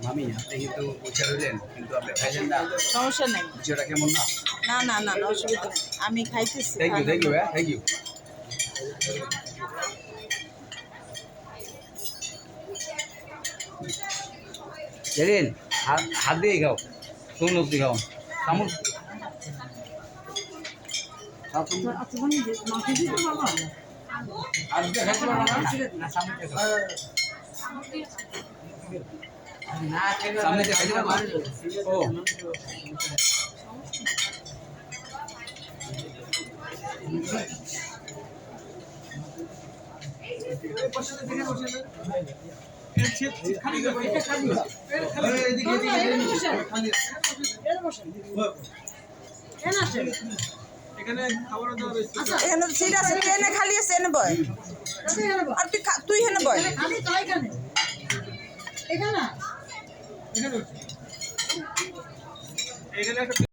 মামি আপনি কিন্তু বসে রইলেন কিন্তু আপনি খাইলেন না, সমস্যা নেই। বিষয়টা কেমন না? না না না না, অসুবিধা নেই, আমি খাইতেছি। Thank you thank you. Zerin হাত দিয়ে খাও, কোন লোক দিয়ে খাও চামচ। সামনে খাইতে পারবো ও এখানে খাবার দাবার এখানে সিট আছে, ট্রেনে খালি আছে, এনে বয়। আর তুই এখানে বয়। এখানে